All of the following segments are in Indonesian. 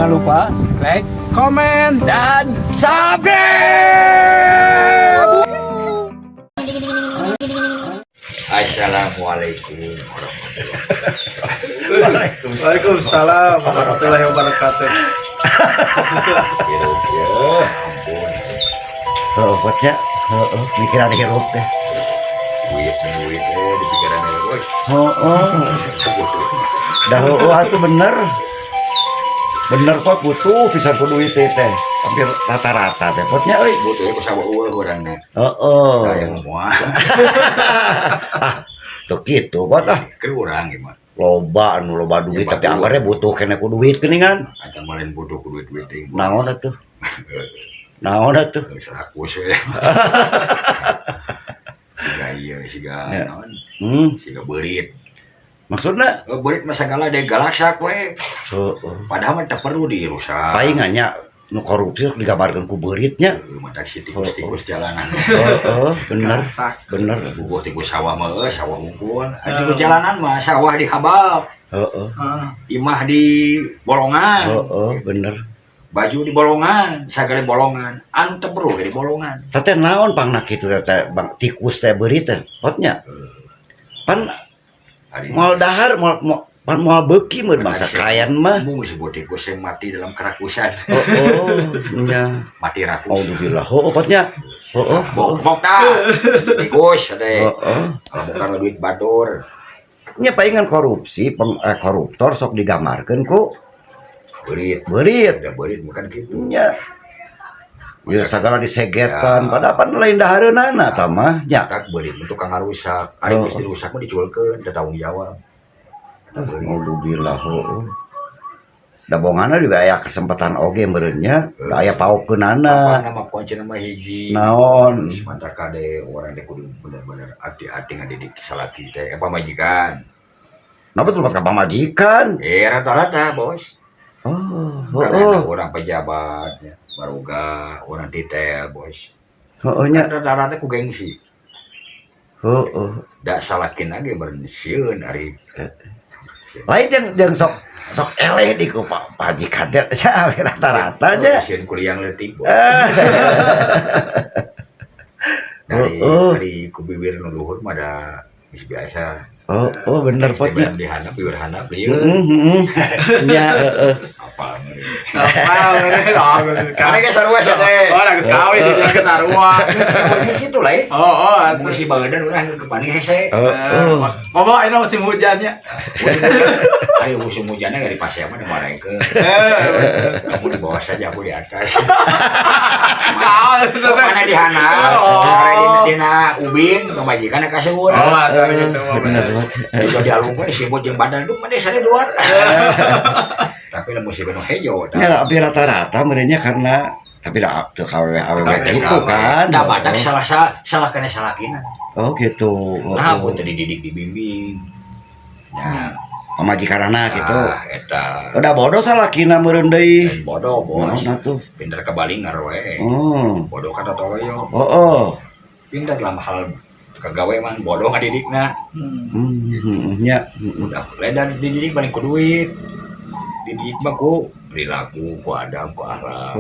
Jangan lupa like, komen, dan subscribe. Assalamualaikum Waalaikumsalam warahmatullahi wabarakatuh. Oh, buatnya, pikiran hirup teh. Duit di pikiran bos. Dah itu bener kok butuh bisa ku duit teh. Hampir rata-rata teh. Buatnya euy. Butuh ya sawa urangna. Kayak semua. Tuh gitu, buat Keur urang gimana? loba duit tapi anggarnya butuh kena ku duit geuningan. Ada malen butuh ku duit teh. Naon atuh? Naon atuh? Serakus we. Siga ieu siga naon? Siga beurit. Maksudna Beurit mah sagala deh galaksak we. Padahal mah teu perlu dirusak. paingannya nu korupsi digambarkeun ku beuritnya. Mata si tikus-tikus jalanan. Bener. Bubuh tikus sawah mah sawah unggul. Tikus jalanan mah sawah di habab. Imah di bolongan. Bener. Baju di bolongan, sagale bolongan. Anu teu perlu di bolongan. Teh naon pangna kitu teh Bang tikus teh beurit teh potnya. Pan moal dahar moal beuki meureun bangsa kayan mah. Mung disebut tikus yang mati dalam kerakusan. Nya. Mati rakus. Alhamdulillah. Potnya. Bok dah. Tikus ade. Kalau bukan duit batur. Nya paingan korupsi koruptor sok digambarkeun ku Beurit. beurit. Beurit bukan gitu. Nya. Ya sagala disegetan padahal pan lain dahareunana tah mah nya. Tak beurit untuk kang ngarusak. Ari geus dirusak mah diculkeun, teu tanggung jawab. Alhamdulillah. Da bonganna di aya kesempatan oge meureunnya, da aya paokeunana. Nama kunci nama hiji. Naon? Mantap kade orang deh kudu bener-bener hati-hati ngadidik salaki teh pamajikan. Napa tuh ka pamajikan? Rata-rata bos. Oh. Orang pejabat, ya. Baruga orang titel bos. Nya. Rata-rata ku gengsi. Da salakin lagi bersieun ari. Lain yang sok eleh di ku pajikan teh rata-rata aja. Sieun kuliah leutik bos. Dari ku bibir nu luhur mah da geus biasa. Bener potnya. Di handap bibir handap lieu. Nya Apa ngeureun. Karena geus sarua teh. geus kawin di geus sarua. Sebenarnya gitu lain. Musim badan urang kepani hese. Ngomong ini musim hujannya. Ari musim hujannya dari pasir mah dimaraikeun. Kamu di bawah saja, aku di atas. Mana di hana? Sare dina ubin pamajikan kaseueur. Gitu. bener. Itu dialungkeun disebut jeung badan itu mah sare luar. Tapi lamun musim nu hejo. Ya tapi rata-rata merenya karena tapi dah tuh awewe itu kan. Da badak salah kana salakina. Oh gitu. Nah, buat dididik dibimbing. Ya, Pamajikanana gitu. Eta. Udah bodoh salakina meureun deui. Bodoh bos. Nah tuh. Pinter kebalingar we. Bodoh kata toloyo. Pinter dalam hal kagawe man bodoh ngadidikna. Nya. Udah ledan dididik balik ku duit. Dididik mah ku perilaku, ku adab, ku akhlak.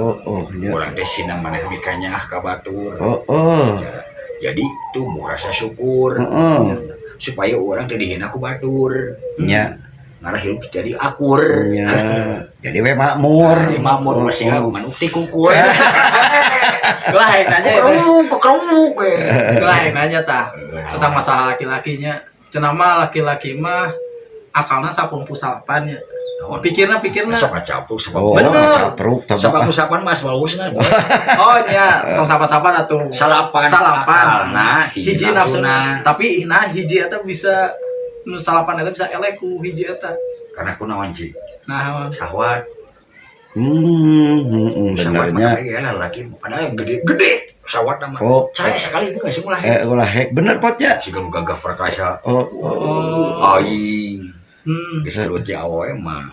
Urang teh sinang maneh mikanya ka batur. Jadi tumbuh rasa syukur. Supaya orang teu dihina ku batur. Nya. Ngarah hidup jadi akur. Nya. Jadi we makmur. Jadi makmur masih manuk ti kuku. Lain aja Kerumuk. Lain aja tah tentang masalah laki-lakinya. Cenah mah laki-laki mah akalna 98 ya. Pikirna Sok kacapruk Capruk sabab usapan mas bagusna. nya tong sapan-sapan atuh Salapan. nah hiji nafsuna tapi hiji eta bisa nu salapan eta bisa elek ku hiji eta Karena ku naon ci. nah Syahwat. Benernya. Ya laki padahal gede syahwat nama. Cai sekali itu sih ulah hek bener potnya. Siga gagah perkasa. Aing. Geus kelut ya awe mah.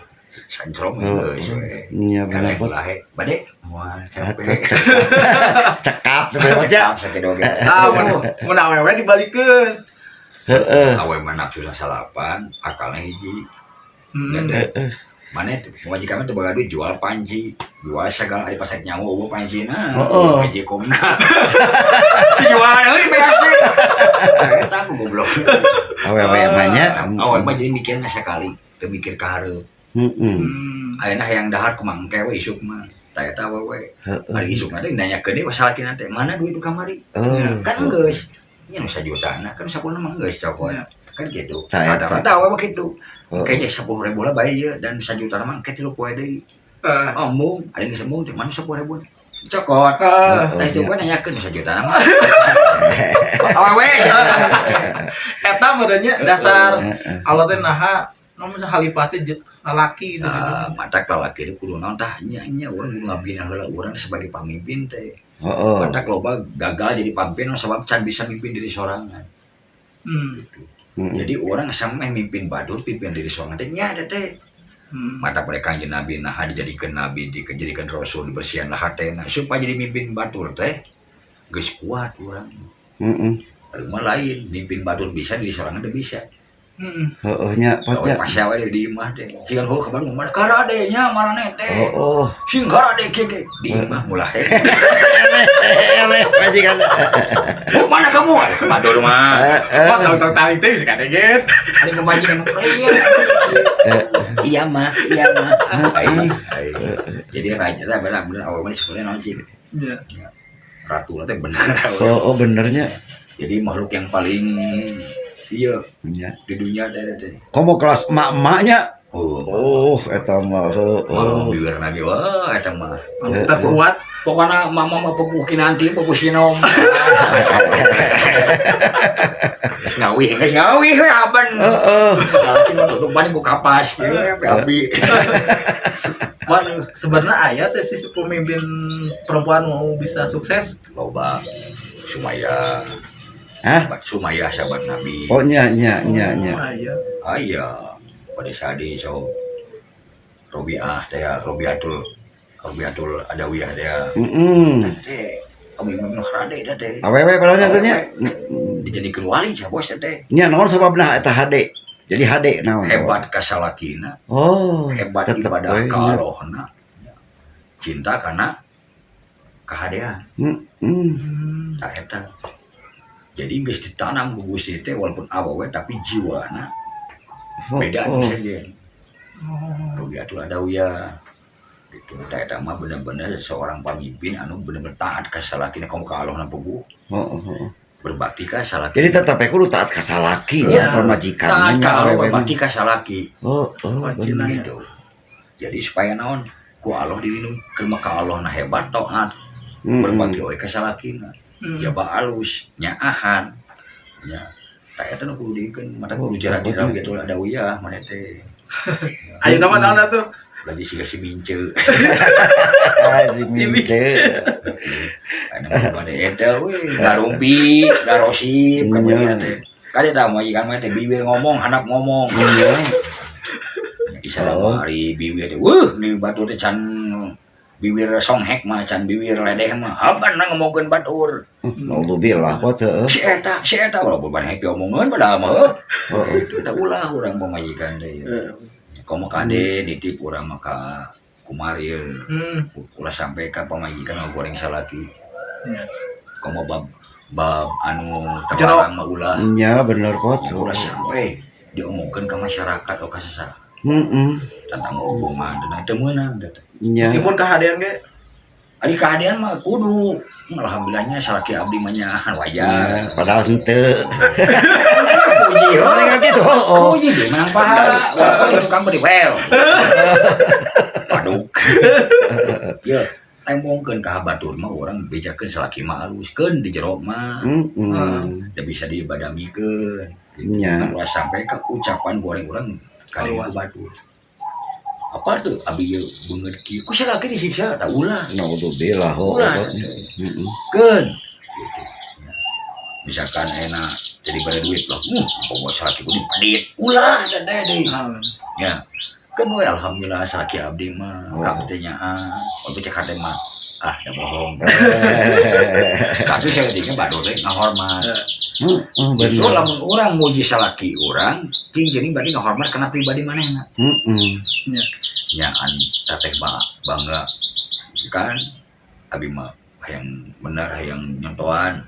Sancrom geus we. Iya bener pot. Bade moal capek. Cekap potnya. Sakitu ge. mun awewe dibalikeun Awe mah nafsu salapan, akalna hiji. mana tuh majikan tuh baga duit jual panci jual segala di pasar nyawa obo panci nah panci komna dijual euy beas teh eta aku goblok awewe manya awal mah jadi mikirna sekali teu mikir ka hareup ayeuna hayang dahar ku mangke we isuk mah da eta we ari isuk teh nanyakeun deui masalahkeun teh mana duit du kamari kan geus nya nu 1 juta kan 10 mah geus cokot kan gitu rata-rata we begitu kayaknya 10.000 lah bae ya dan 1 juta mah ke 3 poe deui embung ada yang sembung di mana 10.000 cokot da itu gua nanyakeun 1 juta mah awewe eta merenya dasar Allah teh naha namun halipate lalaki gitu matak lalaki itu kudu naon tah nya urang kudu ngabina heula urang sebagai pamimpin teh matak loba gagal jadi pamimpin sebab can bisa mimpin diri sorangan jadi orang sama mimpin badur pimpin diri sorangan teh nya ada teh matak mereka kanjeng Nabi nah dijadikan nabi dijadikan rasul dibersihan lah hatena supaya jadi mimpin badur teh geus kuat urang rumah lain mimpin badur bisa diri sorangan teh bisa nya potnya pas awe di imah teh sigan heuh kabar mana karade nya marane teh sing karade kieu di imah mulai eleh majikan mana kamu badur mah tahu tarik teh bisa kadeget ada kemajikan iya mah jadi raja teh bener awal mah sebenarnya naon sih ratu teh bener benernya jadi makhluk yang paling iya di dunia ada komo kelas emak-emaknya eta mah bibir lagi wah eta mah terkuat pokoknya mama pepuh kinanti pepuh sinom ngawih we aban laki mah tutup bani ku kapas api sebenarnya aya teh si pemimpin perempuan mau bisa sukses loba Sumaya sahabat Nabi. Oh nya. Aya pada saat di so Robiah teh Robiatul Adawiyah teh. Teh kami memang rade teh. Awewe padahal teh nya. Dijadikeun wali sia bos teh. Nya naon sababna eta hade? Jadi hade naon? Hebat kasalakina. Hebat ibadah ka Allahna. Cinta karena kehadean. Tah eta. Jadi geus ditanam ku Gusti teh walaupun awewe tapi jiwana beda saja. Rubiatul Adawiyah itu eta mah benar-benar seorang pemimpin anu benar-benar taat ka salakina kaum ka Allah nampu. Berbakti ka salaki. Jadi tetap kudu taat ka salaki ya pamajikanna nya berbakti ka salaki. Gitu. Jadi supaya naon ku Allah dilindung ke ka Allah na hebat taat berbakti we ka salakina. Jaba alus nyaahan nya ta eta nu kudu dikeun mata kudu jarak di Rabiatul Adawiyah mana teh ayeuna mah naon atuh lagi si mince si mince ana mah eta we garumpi garosip kemudian teh kade tah majikan mah teh bibir ngomong handap ngomong Islam hari bibir teh ni batur teh can bibir songhek mah can bibir ledeh mah haban ngomongkeun batur naudzubillah kok teh si eta walaupun banyak omongkeun padahal mah itu da ulah urang pamajikan teh komo kade nitip urang maka kumari ulah sampai ka pamajikan goreng salaki komo bab anu terlarang mah ulah nya bener kok ulah sampai diomongkeun ka masyarakat o ka sasara tentang hubungan dan teu meunang meskipun kehadean ge ari kehadean mah kudu alhamdulillahnya salaki abdi mah nyahan wajar padahal henteu puji heuh gitu puji ge menang pahala walaupun itu kan beri well paduk ya tembongkeun ka batur mah urang bejakeun salaki mah aluskeun di jero mah da bisa diibadamikeun nya sampai ka ucapan goreng urang kali batur apa tuh abi beungeut kieu ku salaki disiksa tak ulah naudzubillah keun misalkan enak jadi pada duit lah bawa salaki ku dipadit ulah dan deui ya kan we alhamdulillah salaki abdi mah kabeh nyaan tapi cek hade mah da bohong tapi saya tinggal badur teh ngahormat so lamun urang muji salaki urang cing jadi bari ngahormat kana pribadi manehna nyaan teteh bangga kan abi mah yang benar yang nyontohan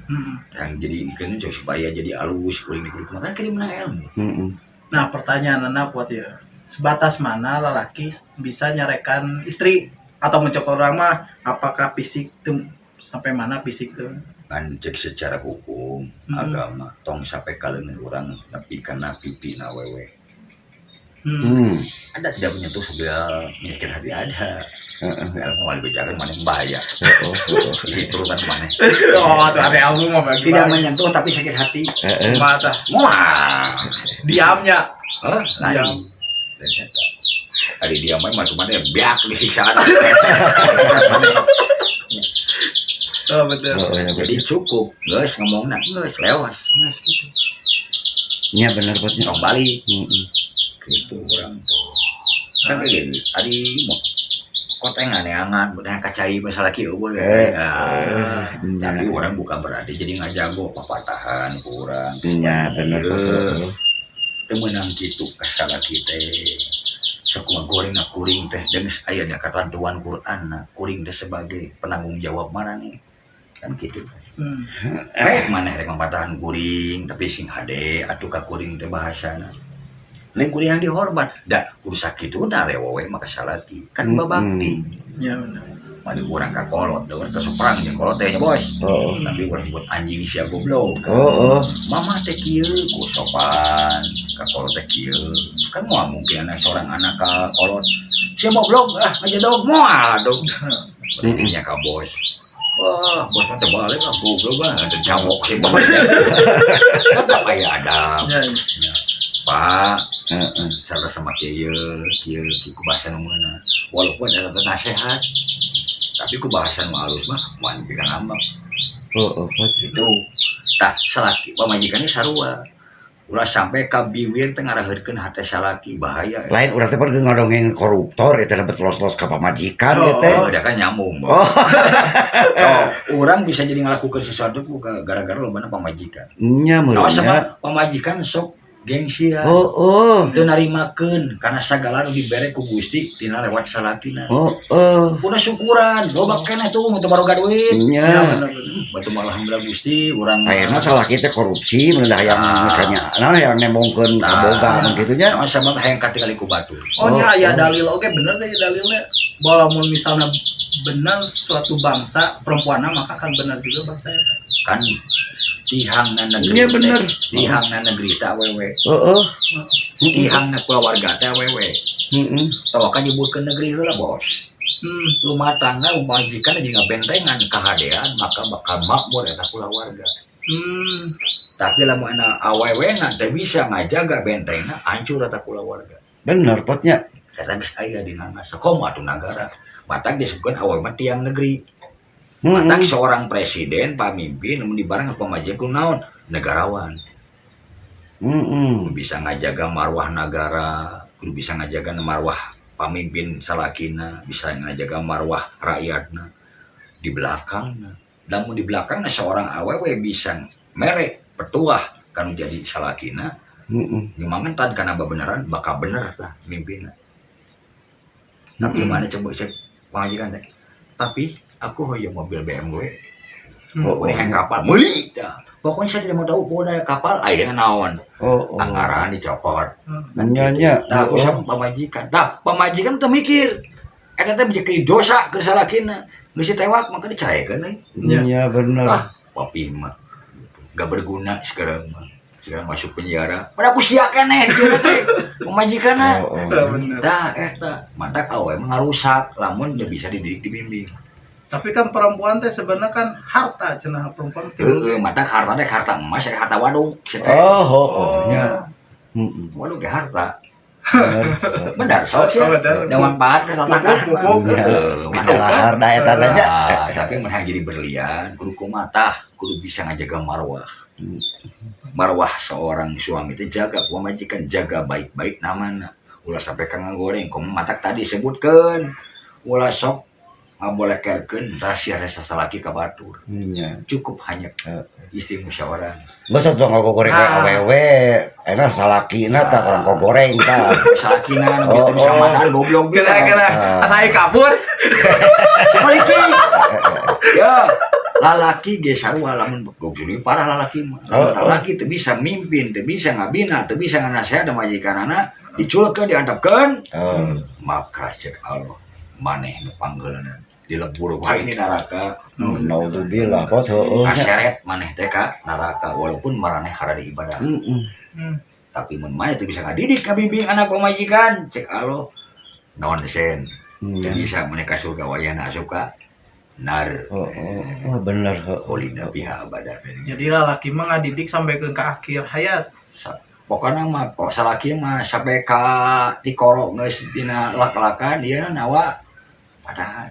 yang jadi ikan supaya jadi alus kuring di kulit makan kini menang ilmu. Nah pertanyaan anak buat ya, sebatas mana lelaki bisa nyarekan istri atau mencokol orang mah, apakah fisik tuh sampai mana fisik tuh? Kan cek secara hukum agama tong sampai kalengan orang tapi karena pipi na wewe ada tidak menyentuh sebelah menyakit hati ada. Ilmu wali bejakan mana yang bahaya. Isi turutan mana. Oh, tuh ada ilmu mah bagi. Tidak menyentuh tapi sakit hati. Mata. Wah, Diamnya. Diam. Tadi diam mah cuma dia biak disiksa. Oh betul. Jadi cukup, guys ngomongna, guys lewas, guys gitu. Iya benar buatnya. Tong balik. Gitu orang tuh. Kan kayak gini, tadi mau kotengan neangan, udah kacai masalah kieu boleh. Tapi orang bukan berarti jadi ngajago papatahan kurang. Iya benar. Teu meunang kitu kasalah kita. Sok goreng kuring teh dan aya di ketentuan Quran kuring teh sebagai penanggung jawab mana nih kan gitu. Mana rek mapatahan kuring tapi sing hade atuh ka kuring teh bahasana. Lain kuring yang dihormat, dah kudu sakitu da rewewe maka salaki kan babakti. Ya benar. Mani kurang ka kolot, da urang kesuprang jeung kolot teh nya bos. Tapi urang sebut anjing sia goblok. Mama teh kieu ku sopan, ka kolot teh kieu. Kan moal mungkin anak seorang anak ka kolot. Sia goblok aja dog moal dog. Berarti ka bos. Wah, bos mah teh balik lah goblok bah, ada cawok si bos. Kan aya ada. Pak, salah sama kieu ku bahasa nu meunah. Walaupun ada nasihat, tapi ku bahasan mah halus mah moal pikeun ambak. Gitu. Tah salaki pamajikanna sarua. Ulah sampai ka biwir teh ngaraheurkeun hate salaki bahaya. Lain urang teh pernah ngadongeng koruptor eta dapat los-los ka pamajikan teh. Oh, da kan nyambung. Urang bisa jadi ngalakukeun sesuatu ku gara-gara lobana pamajikan. Nya meureun. Sama pamajikan sok gengsian. Teu narimakeun karena sagala nu dibere ku Gusti tina lewat salakina. Puna syukuran, loba keneh tuh mun teu baroga duit. Nya. Batu alhamdulillah Gusti urang ayeuna salaki teh korupsi mun hayang makanya yang nemongkeun kaboga kitu nya. Sabab hayang katingali ku batur. Oh nya aya dalil oke bener teh dalilnya. Bahwa mun misalnya benar suatu bangsa perempuanna maka kan benar juga bangsa eta. Kan tihangna negeri. Iya bener. Tihangna negeri teh awewe. Tihangna keluarga teh awewe. Tawa kan nyebutkeun negeri heula bos. Rumah tangga majikan jeung ngabentengan kahadean maka bakal makmur eta keluarga. Tapi lamun awewe teh bisa ngajaga bentengna hancur eta keluarga. Bener potnya. Eta geus aya dina sakomo atuh nagara. Matak disebutkeun awewe mah tiang negeri. Matak seorang presiden pamimpin namun dibareng pamajikan ku naon negarawan. Bisa ngajaga marwah negara, kudu bisa ngajaga marwah pamimpin salakina, bisa ngajaga marwah rakyatna di belakangna. Namun di belakangna seorang awewe bisa mere petuah kan jadi salakina. Nyamangan tan kana beneran bakal bener tah mimpinna. Tapi lumana coba cek pamajikan teh. Tapi aku hoyong mobil BMW. Boleh hang kapal meuli tah. Pokoknya saya tidak mau tahu poda kapal ayeuna naon. Anggaran dicopot. Nya. Nah, aku sama pamajikan. Dah, pamajikan teu mikir. Eta teh menjadi dosa keur salakina. Geus tewak maka dicaekeun euy. Nya bener. Papi mah gak berguna sekarang mah. Sekarang masuk penjara. Pada aku sia keneh dieu teh. Pamajikanna. Dah eta mantak awewe mah ngarusak lamun teu bisa dididik dibimbing. Tapi kan perempuan teh sebenarnya kan harta cenah perempuan teh. Matak harta teh harta emas, harta waduk. Nya. Waduk ge harta. Benar sok ya. Dewan pahat ke tatangkan. Lahar da eta aja. Tapi mun jadi berlian kudu kumatah, kudu bisa ngajaga marwah. Marwah seorang suami itu jaga pamajikan, jaga baik-baik namana. Ulah sampai ka ngagoreng, komo matak tadi sebutkeun. Ulah sok ngabolekerkeun rahasia salaki ka batur. Nya. Cukup hanya istri musyawarah. Geus atuh ngogoreng awewe, enak salakina tah orang kogoreng tah. Salakina nu kitu bisa makan goblok ge. Kena asa ai kabur. Samaliki. Ya, lalaki ge sarua lamun goblok parah lalaki mah. Lalaki teu bisa mimpin, teu bisa ngabina, teu bisa nganasehat da majikanana, diculkeun diantepkeun. Maka cek Allah maneh nu panggeulana dilebur wae ini neraka. Naudzubillah pos heueuh. Kaseret maneh teh ka neraka walaupun maraneh harada ibadah. Tapi mun maneh teu bisa ngadidik ka bimbing anak pamajikan, cek Allah naon sen. Teu bisa maneh ka surga wayahna asup ka nar. Bener Holina biha abadan. Jadi lalaki mah ngadidik sampai ke akhir hayat. Pokoknya mah kok salaki mah sampai ka tikoro geus dina lak-lakan ieu nawa padahal.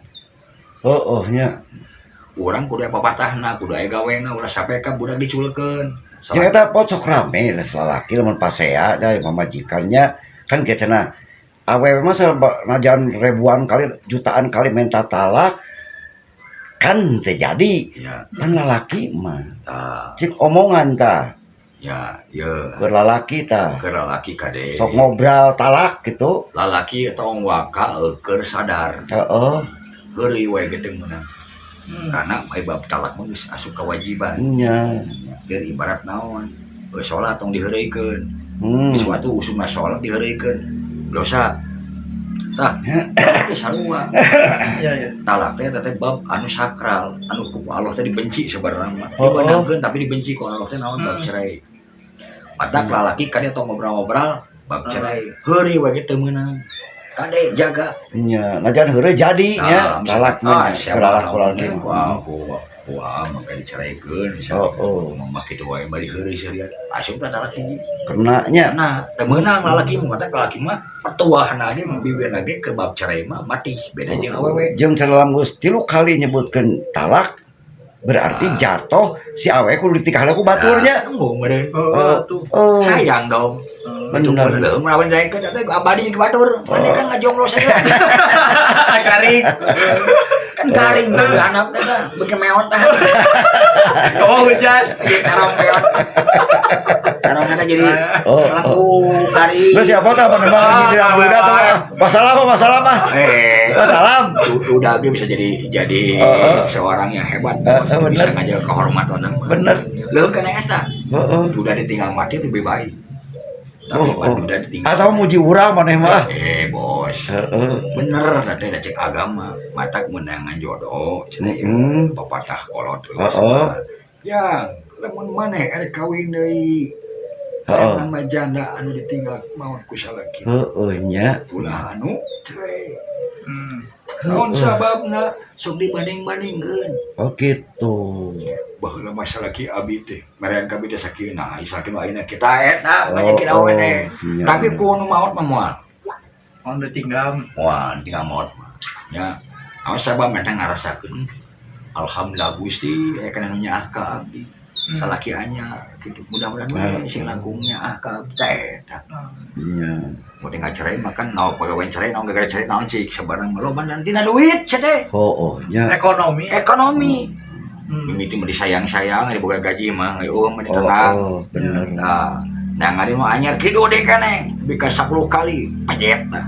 Nya. Urang kudu papatahna, kudu aya gawena ulah sampai ka budak diculkeun. Jeung eta pocok rame lah lalaki lamun pasea da pamajikannya kan kieu cenah. Awewe mah najan ribuan kali jutaan kali minta talak kan terjadi. Ya. Kan lalaki mah. Tah. Cik omongan tah. Ya, ye. Ke lalaki tah. Ke lalaki kade. Sok ngobrol talak gitu. Lalaki tong waka keur sadar. Heeh. Heureuy wae gedeng meunang. Karena ai bab talak mah geus asup kewajiban. Nya. Biar ibarat naon? Salat tong diheureuikeun. Geus watu usumna salat diheureuikeun. Dosa. Tah. Sarua. Iya. Talak teh bab anu sakral, anu ku Allah teh dibenci sebenarnya mah. Dibenangkeun tapi dibenci ku Allah teh naon bab cerai. Matak lalaki kade tong ngobrol-ngobrol bab cerai. Heureuy we teu meunang. Kade jaga. Nya, najan heureuy jadi nya talakna. Lalaki ku maka diceraikeun misalnya. Mama kitu wae bari heureuy seriat. Asup da talak tinggi. Kena nya. Nah, teu meunang lalaki mah matak lalaki mah pertuahna ge biwirna ge ke bab cerai mah mati beda jeung awewe. Jeung salam geus 3 kali nyebutkeun talak berarti jatuh si awewe kudu ditikahna ku baturnya. Tunggu meureun. Tuh. Sayang dong. Bener. Leuh melawan daekeun eta abadi jeung batur. Mane kan ngajomblo saja. Karing. Kan garing dari anak dah beuki meot dah. Oh hujan. Jadi tarong meot. Tarong ada jadi lampu garing. Terus siapa tah penemang di budak tah? Masalah mah. Masalah. Udah ge bisa jadi seorang yang hebat. Bisa ngajaga kehormatan. Bener. Leuh kana eta. Udah ditinggal mati lebih baik. Tapi udah ditinggal. Atau muji urang maneh mah. Bos. Bener tadi ada cek agama, matak menangan jodoh, cenah pepatah kolot. Ya, lamun maneh arek kawin deui. Nama janda anu ditinggal maot ku salaki. Nya. Ulah anu cerai. Naon sababna sok dibanding-bandingkeun. Oh gitu. Baheula masalah ki abi teh, marean ka beda sakieu isakeun ayeuna kita eta banyak kita we. Tapi ku nu maot mah moal. On ditinggal. Wah, tinggal maot mah. Ya, awas sabab mentang ngarasakeun. Alhamdulillah Gusti aya kana nu nyaah ka abdi. Salaki anyar kitu. Mudah-mudahan we sing langkung nyaah ka abdi eta. Iya. Mun ngacerai makan naon pagawean cerai naon gara-gara cerai naon cik sabarang loba dan dina duit cenah teh. Nya. Ekonomi. Mimiti mah disayang-sayang aya boga gaji mah mah ditenang. Bener. Nah ngari mah anyar kidu deh kana bika 10 kali pajet nah.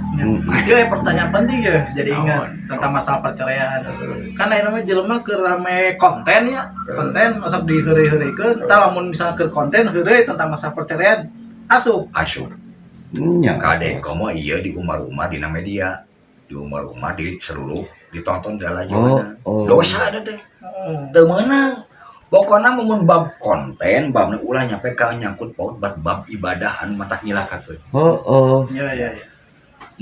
Itu pertanyaan penting ya. Jadi ingat tentang masalah perceraian. Karena yang namanya jelema keur rame konten ya. Konten masak diheureuy-heureuikeun. Tah lamun misalnya keur konten heureuy tentang masalah perceraian asup. Nya. Kade komo ieu di umar-umar dina media. Di umar-umar di seluruh ditonton di lajoana. Dosa ada teh. Teu meunang. Pokona mun bab konten, bab nu ulah nyampe ka nyangkut paut bab ibadah anu matak nyilakakeun. Iya.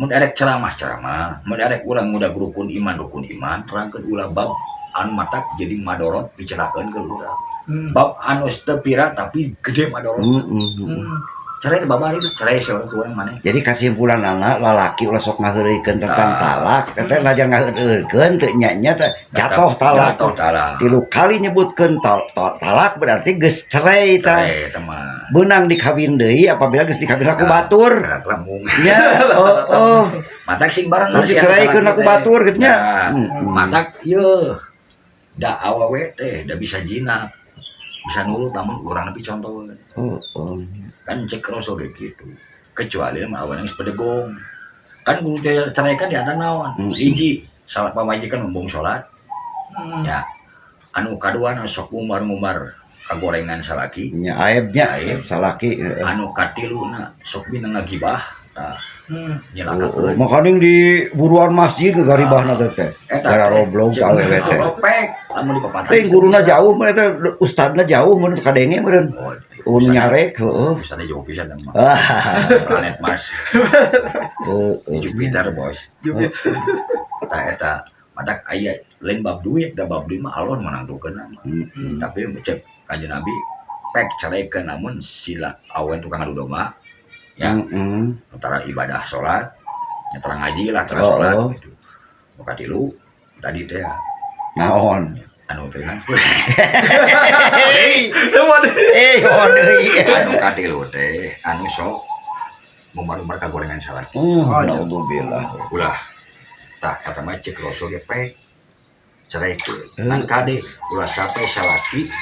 Mun arek ceramah, mun arek ulah muda rukun iman, terangkeun ulah bab anu matak jadi madorot dicelakeun ke urang. Bab anu teu pira tapi gede madorot. Cerai teh babari teh, cerai seorang urang maneh. Jadi kesimpulan anak lalaki ulah sok ngaheureuikeun tentang talak, teh lajar ngaheureukeun teu nya teh jatuh talak. 3 kali nyebutkeun talak berarti geus cerai tah. Cerai teh mah. Beunang dikawin deui apabila geus dikawin ku batur. Berat lambung. Ya, matak sing bareng Terus diceraikan aku batur gitu nya. Matak yeuh da awewe teh da bisa jinak bisa nurut namun urang nepi contoh kan cek kroso kayak gitu kecuali mah awan yang sepedegong kan kudu ceraikan di antara naon hiji salat pamajikan umbung salat ya anu kadua anu sok umar kagorengan salaki nya aibnya aib salaki anu katiluna sok bina ngagibah tah nyelakakeun makaning di buruan masjid ke garibahna teh gara roblog awewe teh ropek lamun di papatan teh guruna jauh mah teh ustadna jauh mun kadenge meureun nyarek heueuh bisa jauh pisan mah planet Mars di Jupiter bos eta madak aya lain bab duit da bab duit mah Allah menanggukeun tapi cek kanjeng Nabi pek carekeun namun sila awen tukang adu domba ya antara ibadah sholat antara ngaji lah antara sholat gitu muka tilu tadi teh naon anu teh anu katilu teh anu sok ngumbar-ngumbar kagorengan salat alhamdulillah ulah tah kata mah cek roso ge pek cerai kan kade ulah sampai salaki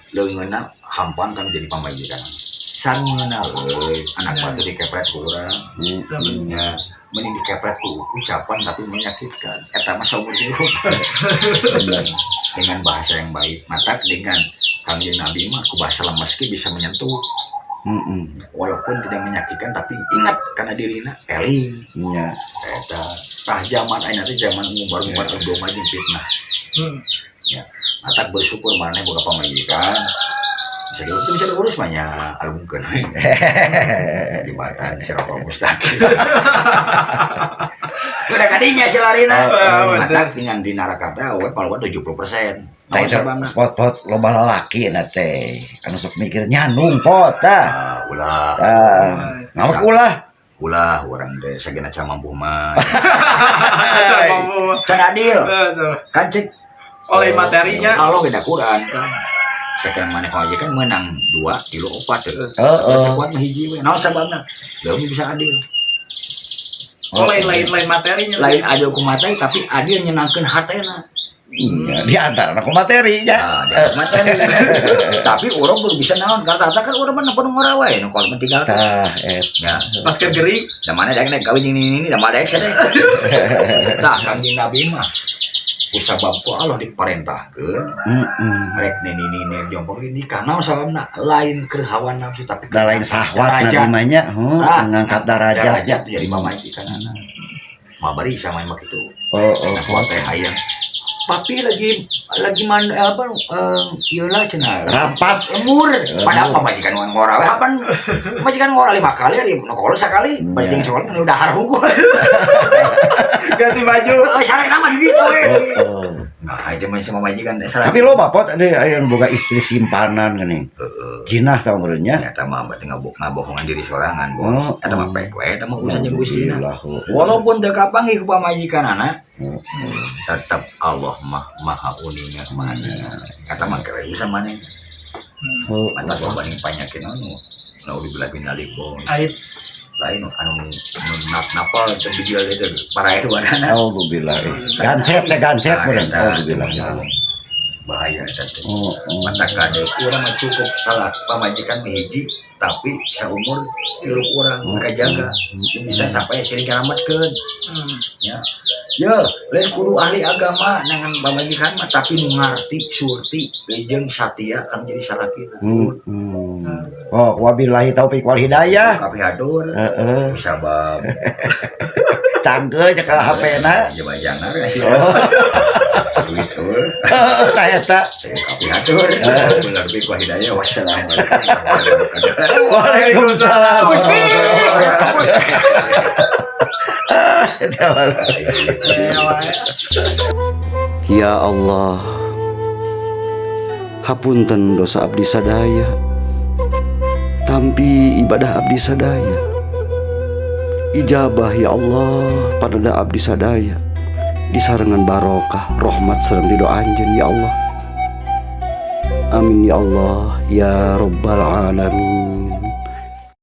leungeunna hampan kan jadi pamajikan sang mengenal anak batu dikepret ku urang nya mending dikepret ku ucapan tapi menyakitkan eta mah saumur hidup dengan bahasa yang baik matak dengan kanjeng Nabi mah ku bahasa lemes ge bisa menyentuh walaupun tidak menyakitkan tapi ingat karena dirina eling nya eta tah zaman ayeuna teh zaman ngumbar-ngumbar domba jeung fitnah ya matak bersyukur maneh boga pamajikan bisa diurus banyak alumkeun di Badan Sirotol Mustaqim udah kadinya si larina matak dengan di neraka teh we paling 70% naon sababna pot loba lalaki na teh anu sok mikir nyanung pot tah ulah ngamak ulah urang teh sagena can mampu mah can adil kan cek oleh materinya Allah beda Quran kan sekarang mana kau aja kan menang 2, 3, 4 kuat mah hiji we naon sababna leuwih bisa adil lain materinya lain adil ku materi tapi adil nyenangkeun hatena di antara aku materi ya materi tapi urang baru bisa naon kata-kata kan urang mah penuh ngora wae nu kalau tinggal tah ya pas gering da mana daek kawin ini da mana daek sadek tah kanjeng Nabi mah kusabab ku Allah diparentahkeun rek nini jompong nikah naon sababna lain keur hawa nafsu tapi lain sahwat namanya ngangkat derajat jadi mamajikan anak mah bari sama mah kitu kuat teh hayang tapi lagi mana apa iyalah cenah rapat umur pada pamajikan ngora we hapan majikan ngora 5 kali ari nokol sakali bajing soal udah harungku ganti baju sareng nama di ditu we nah aja mah sama majikan tapi lo bapot ada yang boga istri simpanan geuning jinah tau meureunnya eta mah berarti ngabohongan diri sorangan bos eta mah pek we eta mah urusan jeung Gustina walaupun teu kapanggih ku pamajikanana tetap Allah maha uninga manehna kata mah kewe urusan manehna mantas banding penyakit anu naudzubillah bin alik bos lain anu napal teh video itu para hewanana alhamdulillah gancet meureun alhamdulillah bahaya eta teh mata kade urang mah cukup salah pamajikan hiji tapi saumur hirup urang kajaga bisa sampai sering nyelametkeun ya lain kudu ahli agama nangan pamajikan mah tapi nu ngarti surti jeung satia kan jadi salakina wabillahi taufiq wal hidayah kapihadur sabab canggeuh ka HP-na jabajana sih duit tah eta kapihadur bener bi ku hidayah wassalamualaikum waalaikumsalam ya Allah hapunten dosa abdi sadaya tampi ibadah abdi sadaya ijabah ya Allah pada abdi sadaya disarengan barokah rahmat sareng ridho anjeun ya Allah amin ya Allah ya rabbal alamin